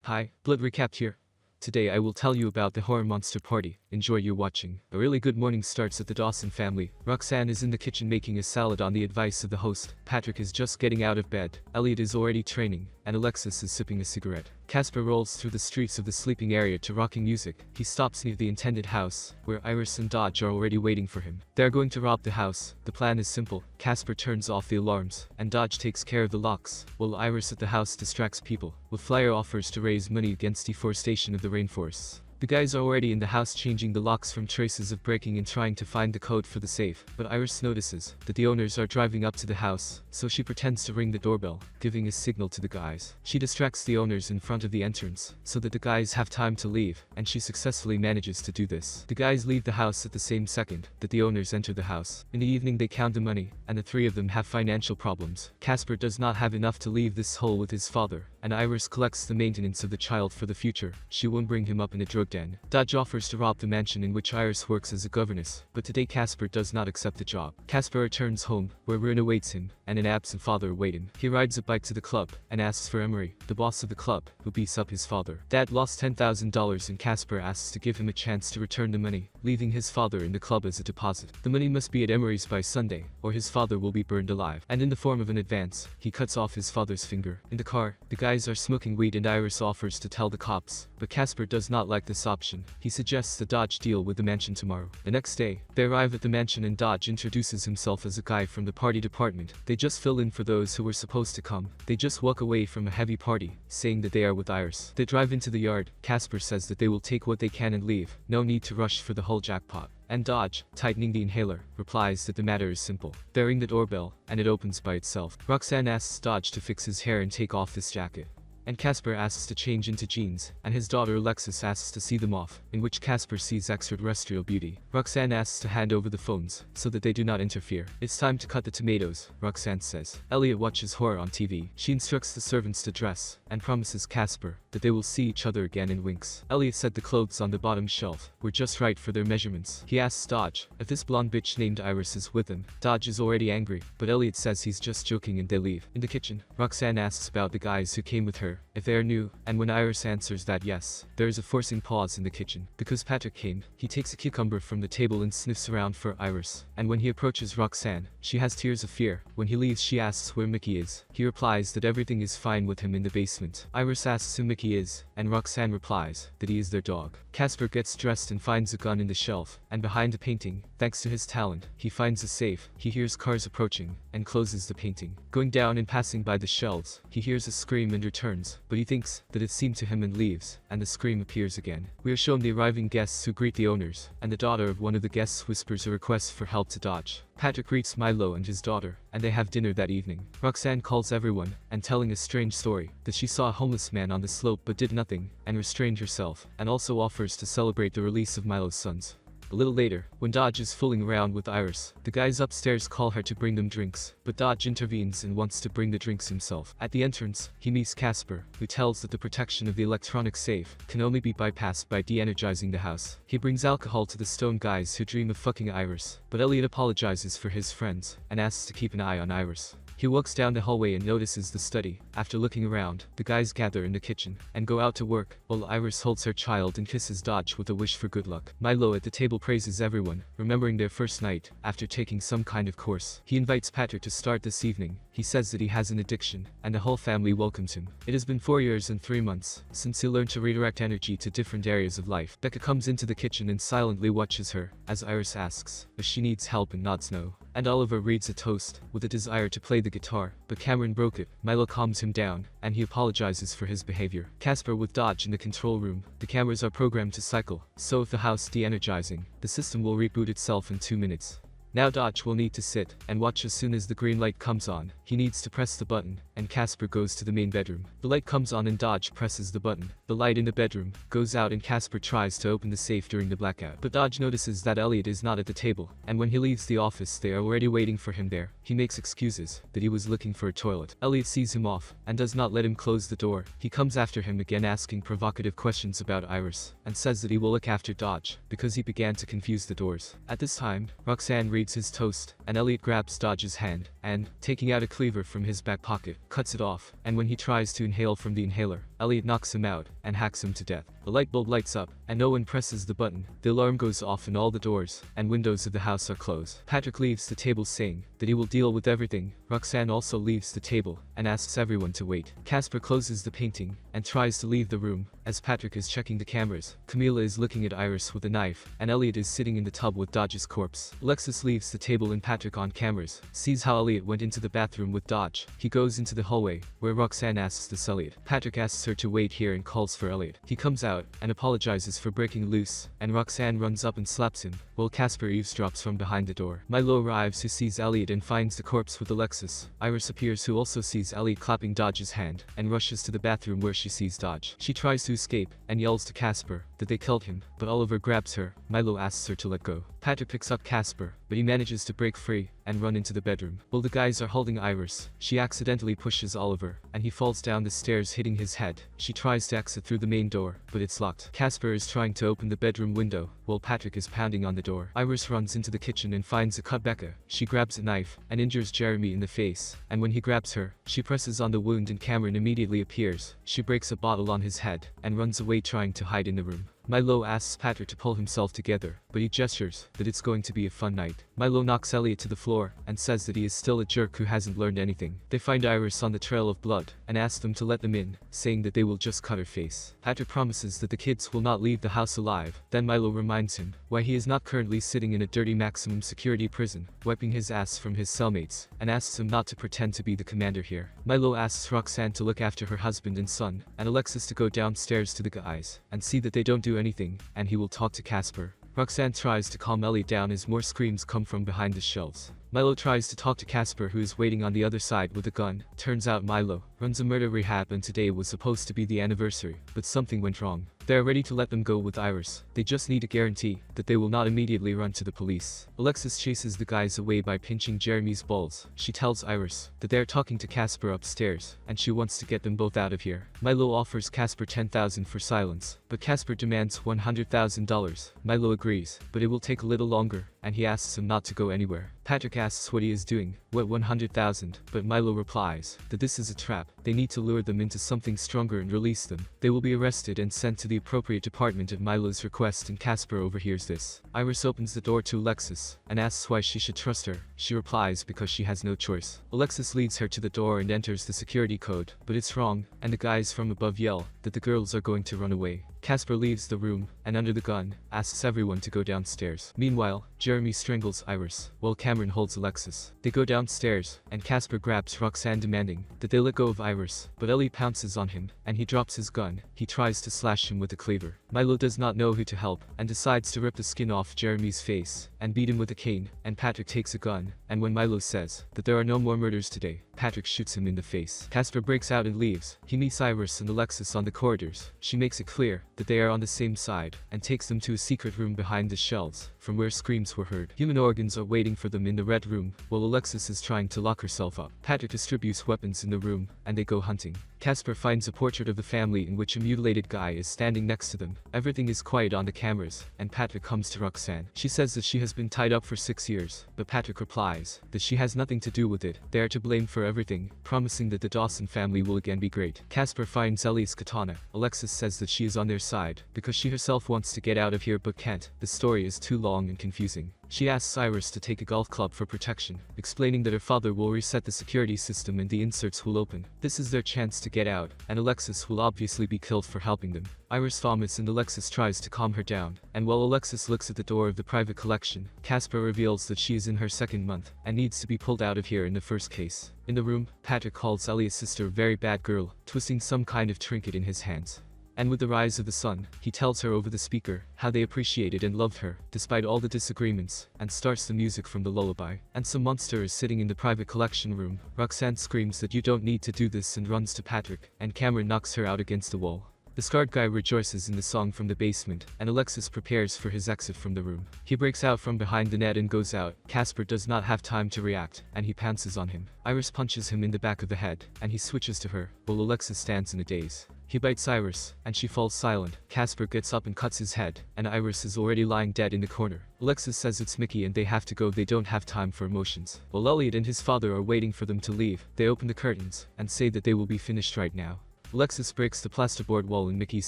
Hi, Blood Recapped here. Today I will tell you about the horror monster party. Enjoy your watching. A really good morning starts at the Dawson family. Roxanne is in the kitchen making a salad on the advice of the host. Patrick is just getting out of bed. Elliot is already training, and Alexis is sipping a cigarette. Casper rolls through the streets of the sleeping area to rocking music. He stops near the intended house, where Iris and Dodge are already waiting for him. They're going to rob the house. The plan is simple. Casper turns off the alarms, and Dodge takes care of the locks, while Iris at the house distracts people with flyer offers to raise money against deforestation of the rainforests. The guys are already in the house changing the locks from traces of breaking and trying to find the code for the safe, but Iris notices that the owners are driving up to the house, so she pretends to ring the doorbell, giving a signal to the guys. She distracts the owners in front of the entrance, so that the guys have time to leave, and she successfully manages to do this. The guys leave the house at the same second that the owners enter the house. In the evening they count the money, and the three of them have financial problems. Casper does not have enough to leave this hole with his father, and Iris collects the maintenance of the child for the future. She won't bring him up in a drug den. Dodge offers to rob the mansion in which Iris works as a governess, but today Casper does not accept the job. Casper returns home, where Ruin awaits him, and an absent father await him. He rides a bike to the club, and asks for Emery, the boss of the club, who beats up his father. Dad lost $10,000 and Casper asks to give him a chance to return the money, leaving his father in the club as a deposit. The money must be at Emery's by Sunday, or his father will be burned alive, and in the form of an advance, he cuts off his father's finger. In the car, the guys are smoking weed and Iris offers to tell the cops, but Casper does not like this option. He suggests that Dodge deal with the mansion tomorrow. The next day, they arrive at the mansion and Dodge introduces himself as a guy from the party department. They just fill in for those who were supposed to come. They just walk away from a heavy party, saying that they are with Iris. They drive into the yard. Casper says that they will take what they can and leave. No need to rush for the whole jackpot. And Dodge, tightening the inhaler, replies that the matter is simple. They ring the doorbell, and it opens by itself. Roxanne asks Dodge to fix his hair and take off this jacket, and Casper asks to change into jeans, and his daughter Alexis asks to see them off, in which Casper sees extraterrestrial beauty. Roxanne asks to hand over the phones, so that they do not interfere. It's time to cut the tomatoes, Roxanne says. Elliot watches horror on TV. She instructs the servants to dress, and promises Casper that they will see each other again and winks. Elliot said the clothes on the bottom shelf were just right for their measurements. He asks Dodge if this blonde bitch named Iris is with him. Dodge is already angry, but Elliot says he's just joking and they leave. In the kitchen, Roxanne asks about the guys who came with her, if they are new, and when Iris answers that yes, there is a forcing pause in the kitchen. Because Patrick came, he takes a cucumber from the table and sniffs around for Iris, and when he approaches Roxanne, she has tears of fear. When he leaves she asks where Mickey is. He replies that everything is fine with him in the basement. Iris asks who Mickey is, and Roxanne replies that he is their dog. Casper gets dressed and finds a gun in the shelf, and behind the painting, thanks to his talent, he finds a safe. He hears cars approaching, and closes the painting. Going down and passing by the shelves, he hears a scream and returns, but he thinks that it seemed to him and leaves, and the scream appears again. We are shown the arriving guests who greet the owners, and the daughter of one of the guests whispers a request for help to Dodge. Patrick greets Milo and his daughter, and they have dinner that evening. Roxanne calls everyone, and telling a strange story, that she saw a homeless man on the slope but did nothing, and restrained herself, and also offers to celebrate the release of Milo's sons. A little later, when Dodge is fooling around with Iris, the guys upstairs call her to bring them drinks, but Dodge intervenes and wants to bring the drinks himself. At the entrance, he meets Casper, who tells that the protection of the electronic safe can only be bypassed by de-energizing the house. He brings alcohol to the stone guys who dream of fucking Iris, but Elliot apologizes for his friends, and asks to keep an eye on Iris. He walks down the hallway and notices the study. After looking around, the guys gather in the kitchen, and go out to work, while Iris holds her child and kisses Dodge with a wish for good luck. Milo at the table praises everyone, remembering their first night, after taking some kind of course. He invites Patrick to start this evening. He says that he has an addiction, and the whole family welcomes him. It has been 4 years and 3 months, since he learned to redirect energy to different areas of life. Becca comes into the kitchen and silently watches her, as Iris asks if she needs help and nods no. And Oliver reads a toast, with a desire to play the guitar, but Cameron broke it. Milo calms him down, and he apologizes for his behavior. Casper with Dodge in the control room. The cameras are programmed to cycle, so if the house de-energizing, the system will reboot itself in 2 minutes. Now Dodge will need to sit and watch. As soon as the green light comes on, he needs to press the button, and Casper goes to the main bedroom. The light comes on and Dodge presses the button. The light in the bedroom goes out and Casper tries to open the safe during the blackout. But Dodge notices that Elliot is not at the table, and when he leaves the office they are already waiting for him there. He makes excuses that he was looking for a toilet. Elliot sees him off, and does not let him close the door. He comes after him again asking provocative questions about Iris, and says that he will look after Dodge, because he began to confuse the doors. At this time, Roxanne reads his toast, and Elliot grabs Dodge's hand, and, taking out a cleaver from his back pocket, cuts it off, and when he tries to inhale from the inhaler, Elliot knocks him out and hacks him to death. The light bulb lights up, and no one presses the button. The alarm goes off and all the doors and windows of the house are closed. Patrick leaves the table saying that he will deal with everything. Roxanne also leaves the table and asks everyone to wait. Casper closes the painting and tries to leave the room. As Patrick is checking the cameras, Camila is looking at Iris with a knife, and Elliot is sitting in the tub with Dodge's corpse. Alexis leaves the table and Patrick on cameras sees how Elliot went into the bathroom with Dodge. He goes into the hallway, where Roxanne asks this Elliot. Patrick asks her to wait here and calls for Elliot. He comes out and apologizes for breaking loose, and Roxanne runs up and slaps him, while Casper eavesdrops from behind the door. Milo arrives, who sees Elliot and finds the corpse with Alexis. Iris appears, who also sees Elliot clapping Dodge's hand, and rushes to the bathroom where she sees Dodge. She tries to escape and yells to Casper that they killed him, but Oliver grabs her. Milo asks her to let go. Patrick picks up Casper, but he manages to break free and run into the bedroom. While the guys are holding Iris, she accidentally pushes Oliver, and he falls down the stairs hitting his head. She tries to exit through the main door, but it's locked. Casper is trying to open the bedroom window, while Patrick is pounding on the door. Iris runs into the kitchen and finds a cut Becca. She grabs a knife and injures Jeremy in the face, and when he grabs her, she presses on the wound and Cameron immediately appears. She breaks a bottle on his head and runs away, trying to hide in the room. Milo asks Patrick to pull himself together, but he gestures that it's going to be a fun night. Milo knocks Elliot to the floor and says that he is still a jerk who hasn't learned anything. They find Iris on the trail of blood and ask them to let them in, saying that they will just cut her face. Patrick promises that the kids will not leave the house alive. Then Milo reminds him why he is not currently sitting in a dirty maximum security prison, wiping his ass from his cellmates, and asks him not to pretend to be the commander here. Milo asks Roxanne to look after her husband and son, and Alexis to go downstairs to the guys and see that they don't do anything, and he will talk to Casper. Roxanne tries to calm Elliot down as more screams come from behind the shelves. Milo tries to talk to Casper, who is waiting on the other side with a gun. Turns out Milo runs a murder rehab, and today was supposed to be the anniversary, but something went wrong. They are ready to let them go with Iris. They just need a guarantee that they will not immediately run to the police. Alexis chases the guys away by pinching Jeremy's balls. She tells Iris that they are talking to Casper upstairs, and she wants to get them both out of here. Milo offers Casper $10,000 for silence, but Casper demands $100,000. Milo agrees, but it will take a little longer, and he asks him not to go anywhere. Patrick asks what he is doing, what 100,000, but Milo replies that this is a trap. They need to lure them into something stronger and release them. They will be arrested and sent to the appropriate department at Milo's request, and Casper overhears this. Iris opens the door to Alexis and asks why she should trust her. She replies because she has no choice. Alexis leads her to the door and enters the security code, but it's wrong, and the guys from above yell that the girls are going to run away. Casper leaves the room, and under the gun, asks everyone to go downstairs. Meanwhile, Jeremy strangles Iris, while Cameron holds Alexis. They go downstairs, and Casper grabs Roxanne, demanding that they let go of Iris, but Ellie pounces on him, and he drops his gun. He tries to slash him with a cleaver. Milo does not know who to help, and decides to rip the skin off Jeremy's face, and beat him with a cane, and Patrick takes a gun, and when Milo says that there are no more murders today, Patrick shoots him in the face. Casper breaks out and leaves. He meets Iris and Alexis on the corridors. She makes it clear that they are on the same side, and takes them to a secret room behind the shelves, from where screams were heard. Human organs are waiting for them in the red room, while Alexis is trying to lock herself up. Patrick distributes weapons in the room, and they go hunting. Casper finds a portrait of the family in which a mutilated guy is standing next to them. Everything is quiet on the cameras, and Patrick comes to Roxanne. She says that she has been tied up for 6 years, but Patrick replies that she has nothing to do with it. They are to blame for everything, promising that the Dawson family will again be great. Casper finds Ellie's katana. Alexis says that she is on their side, because she herself wants to get out of here but can't. The story is too long and confusing. She asks Iris to take a golf club for protection, explaining that her father will reset the security system and the inserts will open. This is their chance to get out, and Alexis will obviously be killed for helping them. Iris vomits and Alexis tries to calm her down, and while Alexis looks at the door of the private collection, Casper reveals that she is in her second month, and needs to be pulled out of here in the first case. In the room, Patrick calls Ellie's sister a very bad girl, twisting some kind of trinket in his hands. And with the rise of the sun, he tells her over the speaker how they appreciated and loved her, despite all the disagreements, and starts the music from the lullaby. And some monster is sitting in the private collection room. Roxanne screams that you don't need to do this and runs to Patrick, and Cameron knocks her out against the wall. The scarred guy rejoices in the song from the basement, and Alexis prepares for his exit from the room. He breaks out from behind the net and goes out. Casper does not have time to react, and he pounces on him. Iris punches him in the back of the head, and he switches to her, while Alexis stands in a daze. He bites Iris, and she falls silent. Casper gets up and cuts his head, and Iris is already lying dead in the corner. Alexis says it's Mickey and they have to go, they don't have time for emotions. While Elliot and his father are waiting for them to leave, they open the curtains, and say that they will be finished right now. Alexis breaks the plasterboard wall in Mickey's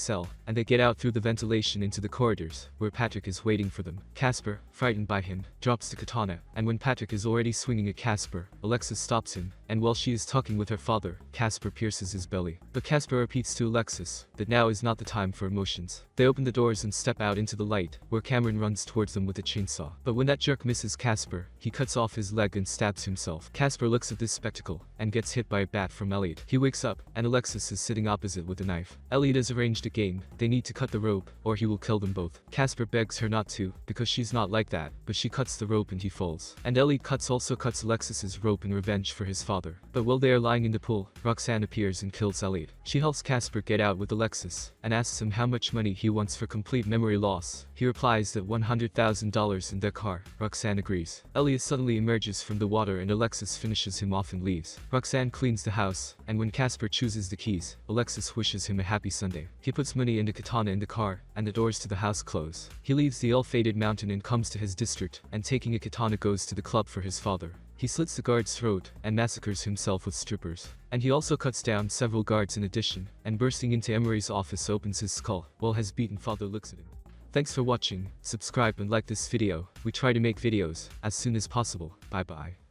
cell, and they get out through the ventilation into the corridors, where Patrick is waiting for them. Casper, frightened by him, drops the katana, and when Patrick is already swinging at Casper, Alexis stops him, and while she is talking with her father, Casper pierces his belly. But Casper repeats to Alexis that now is not the time for emotions. They open the doors and step out into the light, where Cameron runs towards them with a chainsaw. But when that jerk misses Casper, he cuts off his leg and stabs himself. Casper looks at this spectacle, and gets hit by a bat from Elliot. He wakes up, and Alexis is sitting opposite with a knife. Elliot has arranged a game. They need to cut the rope, or he will kill them both. Casper begs her not to, because she's not like that, but she cuts the rope and he falls. And Elliot also cuts Alexis's rope in revenge for his father. But while they are lying in the pool, Roxanne appears and kills Elliot. She helps Casper get out with Alexis, and asks him how much money he wants for complete memory loss. He replies that $100,000 in their car. Roxanne agrees. Elliot suddenly emerges from the water and Alexis finishes him off and leaves. Roxanne cleans the house, and when Casper chooses the keys, Alexis wishes him a happy Sunday. He puts money and a katana in the car, and the doors to the house close. He leaves the ill-fated mountain and comes to his district, and taking a katana goes to the club for his father. He slits the guard's throat, and massacres himself with strippers. And he also cuts down several guards in addition, and bursting into Emery's office opens his skull, while his beaten father looks at him. Thanks for watching, subscribe and like this video. We try to make videos as soon as possible. Bye bye.